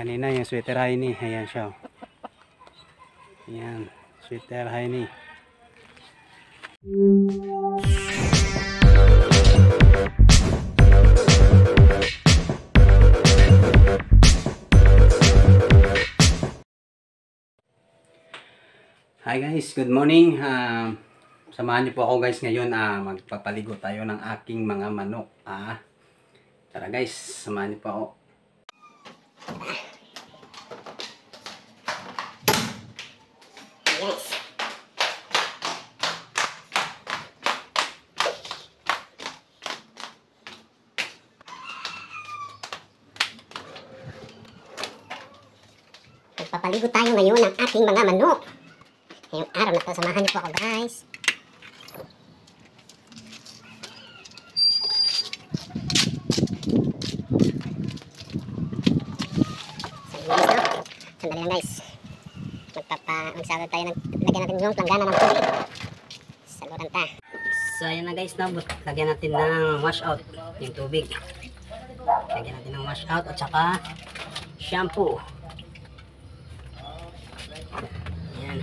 Kanina yung sweater Heini. Ayan siya. Ayan. Sweater Heini. Hi guys, good morning. Samahan niyo po ako guys ngayon. Magpapaligo tayo ng aking mga manok. Tara guys, samahan niyo po ako. Yes. Magpapaligo tayo ngayon ng aking mga manok. Ngayong araw na ito, samahan niyo po ako guys. Sandali lang guys. Magsagad tayo lagyan natin yung planggana ng tubig. Saluran ta. So ayan na guys, lagyan natin ng wash out yung tubig. Lagyan natin ng wash out at saka shampoo. Ayan.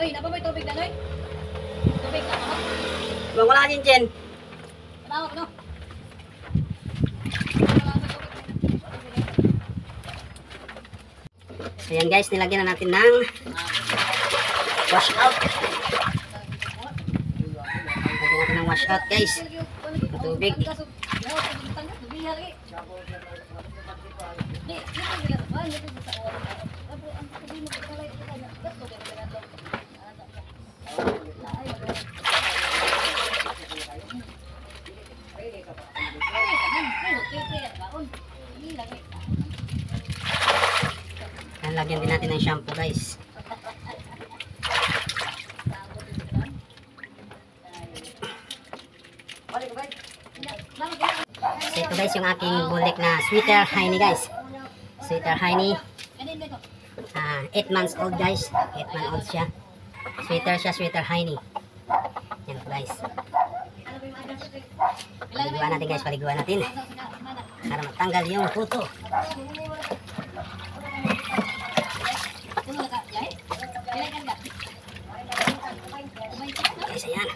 Noy, napa may tubig na, Noy? Tubig na ako. Wala din dyan. Ano, ano? So ayan guys, nilagyan na natin ng wash out. Lagyan natin ng wash out guys. Tubig. Lagyan din natin ng shampoo guys. So ito guys yung aking bulik na sweater Heini guys. Sweater Heini. 8 months old guys. 8 months old siya. Sweater siya, sweater Heini. Yan guys. Paliguan natin guys, paliguan natin. Para matanggal yung kuto. Guys, ayan.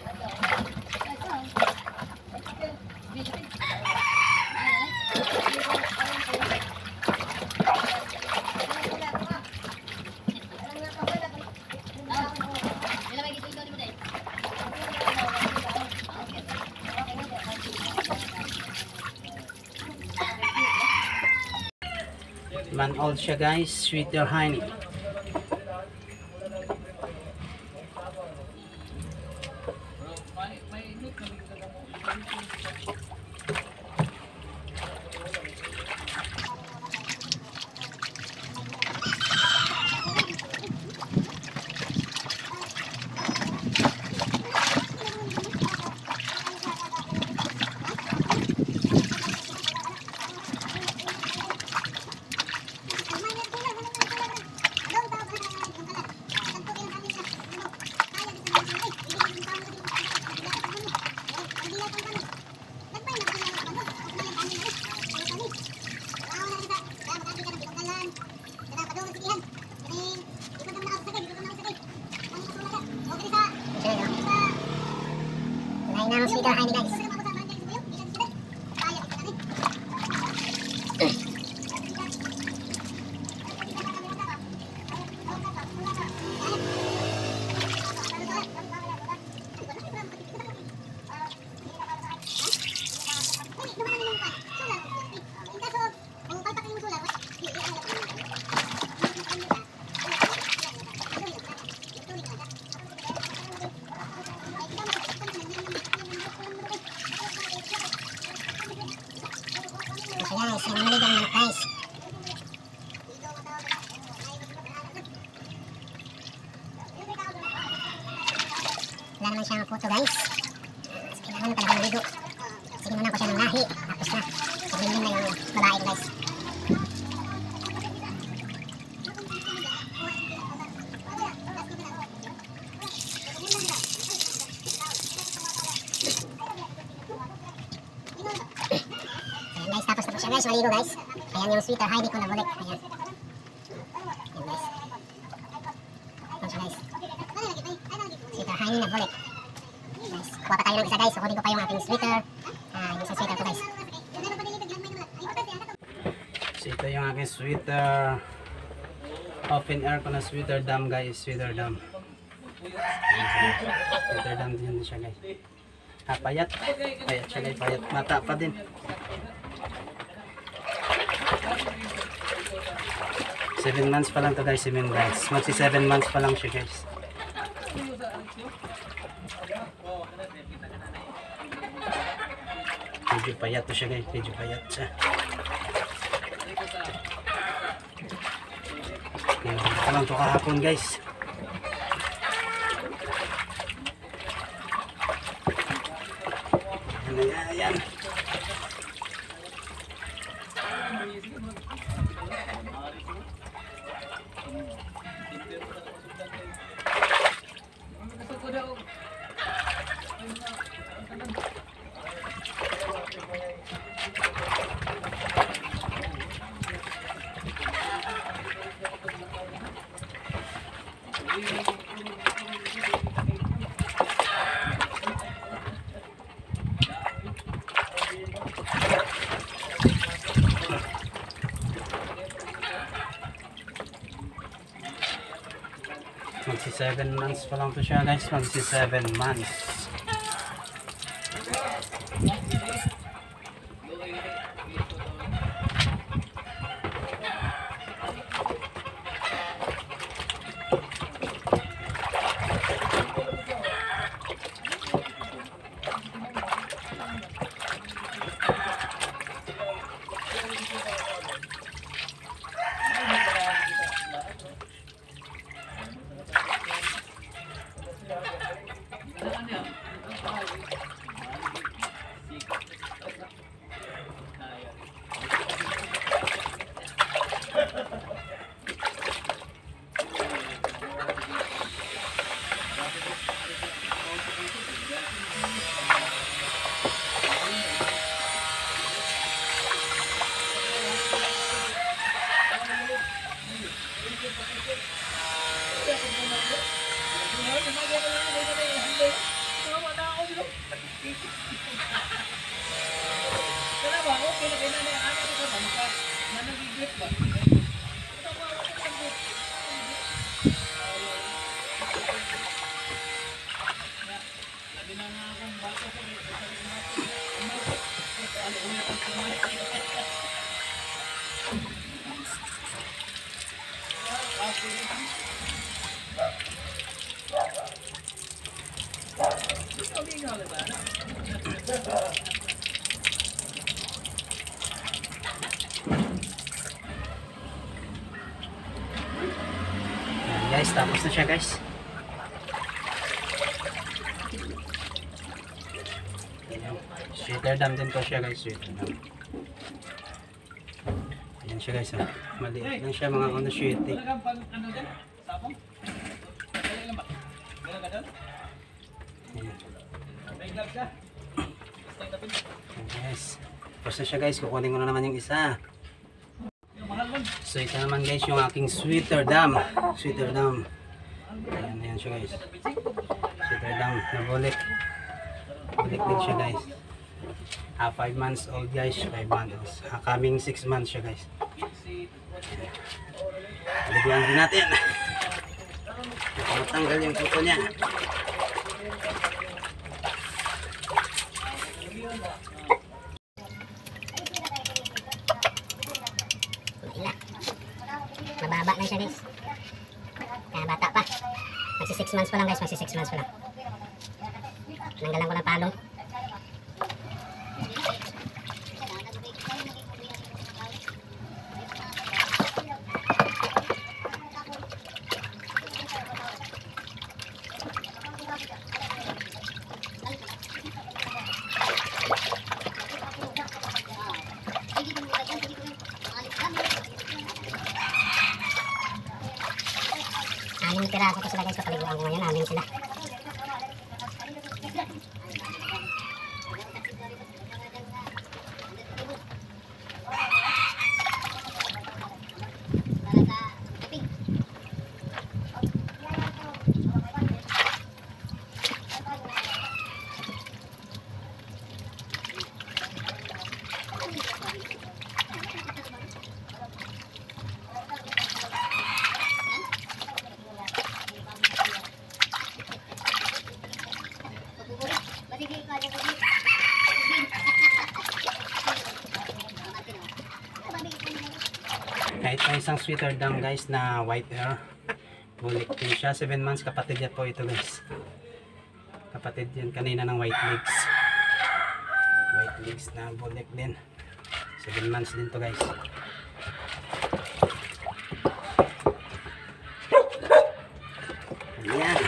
Man old siya guys, sweater Heini. Lain ng sweater Heini guys. Guys, nangulit ang manok guys. Wala naman siyang kuto guys. Kailangan mo talagang ligo. Sige muna ko siya ng lahi. Tapos na. Sabihin na yung babae guys. siya guys, maligo guys. Ayan yung sweeter Heidi ko na bulik. Ayan. Ayan guys. Ayan siya guys. Sweeter Heidi na bulik. Guys, kuha pa tayo ng isa guys. Kukunin ko pa yung ating sweater. Yung isang sweater ko guys. So ito yung aking sweater. Open air ko na sweater dam guys. Sweater dam. Sweater dam din siya guys. Payat. Payat siya guys. Payat. Mata pa din. 7 months pa lang to guys. 7 months. Magsi 7 months pa lang siya guys. Medyo payat to siya guys. Medyo payat siya. Ito lang ito kahapon guys. Ayan. Magsi 7 months pa lang to siya guys. Magsi 7 months. Guys, tapos na siya guys. Sweater dam din to siya guys. Sweater dam. Ayan siya guys. Oh. Maliit lang siya mga ano sweater. Guys, tapos na siya guys. Kukunin ko na naman yung isa. So ito naman guys yung aking sweater dam. Sweater dam. Ayan siya guys. Sweater dam na bulik. Bulik din siya guys. 5 months old guys. 5 months. Coming 6 months siya guys. Paliguan din natin. Matanggal yung kuko niya. Mababa lang siya guys. Kaya bata pa. Magsi 6 months pa lang guys. Magsi 6 months pa lang. Nanggalan ko ng palong. Anim piraso ko sila guys. Papaliguan ko ngayon. Anim sila. Ito isang sweeter dam guys na white hair. Bulik din siya. 7 months kapatid yan po ito guys. Kapatid yan kanina ng white legs. White legs na bulik din. 7 months din to guys. Ayan.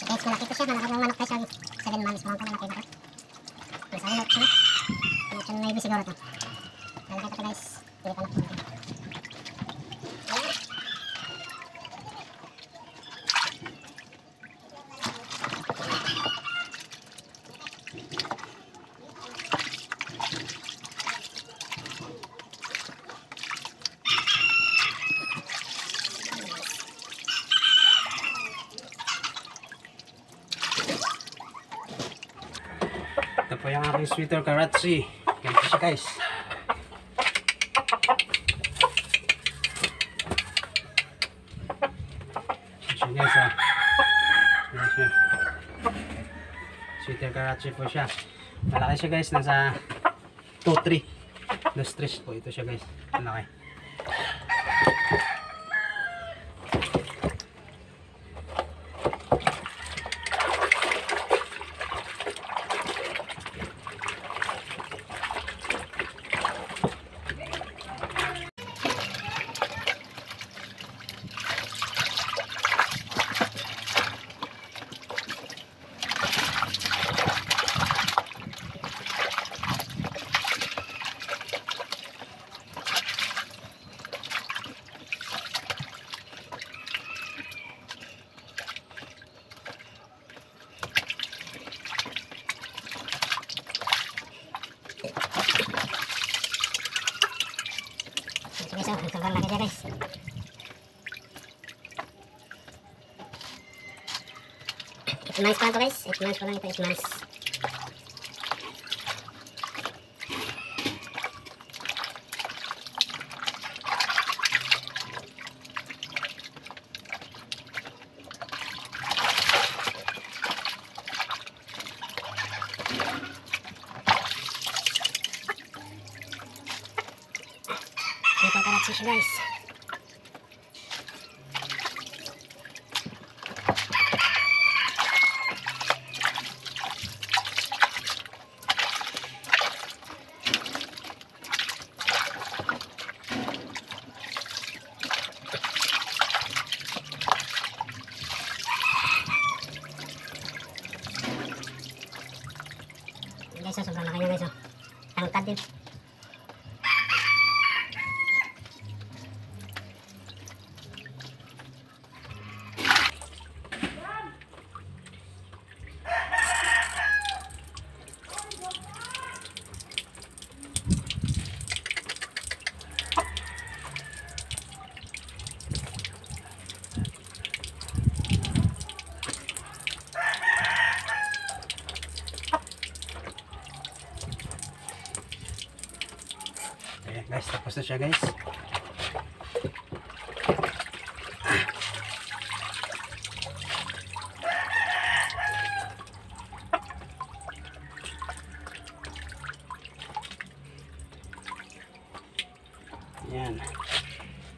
Guys, malaki ko siya. Malaki ng manok guys. 7 months. Mukhang malaki ba ito? Mas ayun siya. Ano maybe siguro ito. Malaki ito guys. Hindi pa napunti. Ito po yung aking sweeter Karachi. Ganito siya guys. Siya guys ha. Yan siya. Sweeter Karachi po siya. Malaki siya guys. Nasa 2-3. 2-3 po ito siya guys. Malaki. Guys, oh, sobrang laki siya guys. Eight months pa lang to guys. 8 months pa lang ito. 8 months. Ito Karachi siya guys. Guys, oh, sobrang laki niya guys. Oh. Tangkad din. Ayan guys, tapos na siya guys. Ayan.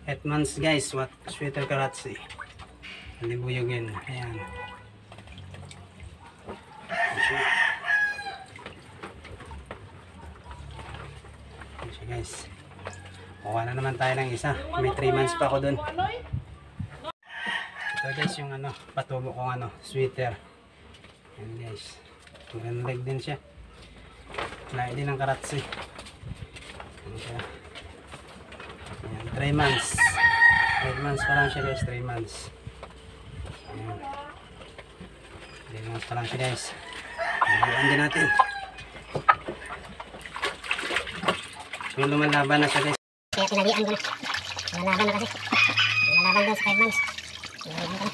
8 months guys, what sweeter Karachi. Halibuyogin. Ayan. Ayan siya guys. Kuha na naman tayo ng isa. May 3 months pa ako dun. Ito guys yung ano, patubo kong ano, sweeter. Ayan guys. Magandang leg din siya. Lahi din ng karatsi. Ayan siya. Ayan, 3 months. 3 months pa lang siya guys, 3 months. Ayan. 3 months pa lang siya guys. Ayan din natin. Yung lumalaban na siya guys. Kaya pinalian ko na. Lumalaban na kasi. Lumalaban daw sa 5 months. Pinalian ko na.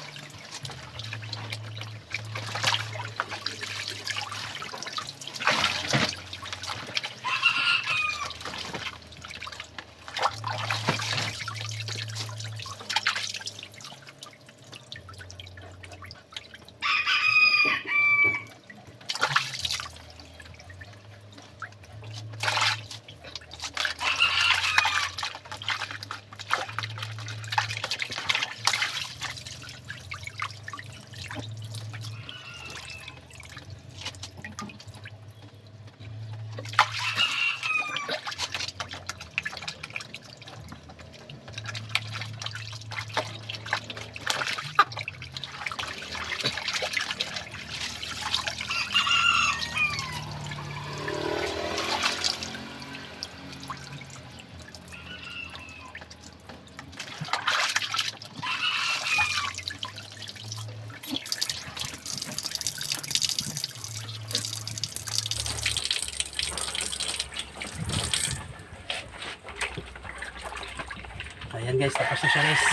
Ayan guys, tapos na siya guys.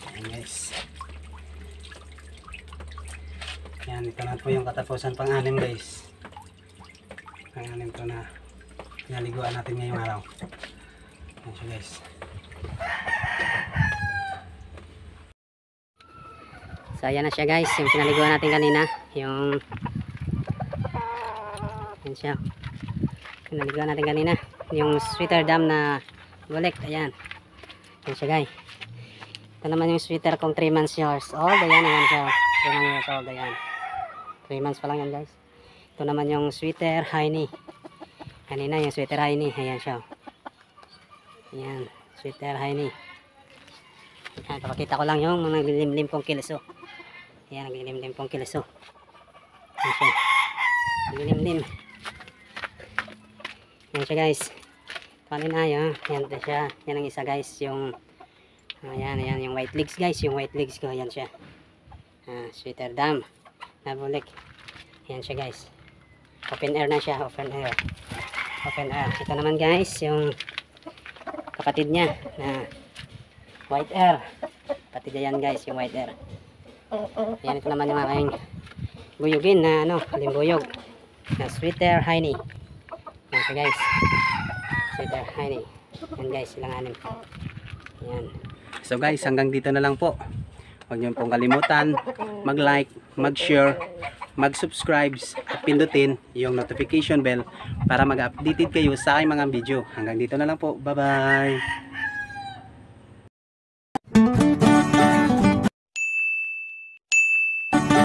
Ayan guys. Ayan, ito na po yung katapusan pang-anim guys. Pang-anim to na pinaliguan natin ngayong araw. Ayan siya guys. So ayan na siya guys, yung pinaliguan natin kanina, yung ayan siya, pinaliguan natin kanina, yung sweater dam na bulik. Ayan, ayan siya guys. Ito naman yung sweater kung 3 months years old. Ayan, ayan siya, 3 months years old. Ayan, 3 months pa lang yan guys. Ito naman yung sweater Heini. Kanina yung sweater Heini, ayan siya. Ayan, sweater Heini. Ayan, papakita ko lang yung mga naglilimlim kong kilso. Ayan, naglilimlim kong kilso. Ayan siya, naglilimlim. Ayan siya guys. Kanina yun, ayan siya. Yan ang isa guys, yung ayan, ayan yung white legs guys, yung white legs ko. Ayan siya, sweater dam na bulik. Ayan siya guys, open air na siya, open air, open air. Ito naman guys yung kapatid niya na white air. Kapatid niya yan guys, yung white air. Ayan, ito naman yung aking buyugin na limbuyog na sweater Heini. Ayan siya guys, sweater Heini. Ayan guys, silang 6. Ayan. So guys, hanggang dito na lang po. Huwag niyo pong kalimutan mag-like, mag-share, mag-subscribe at pindutin yung notification bell para mag-updated kayo sa aking mga video. Hanggang dito na lang po. Bye-bye!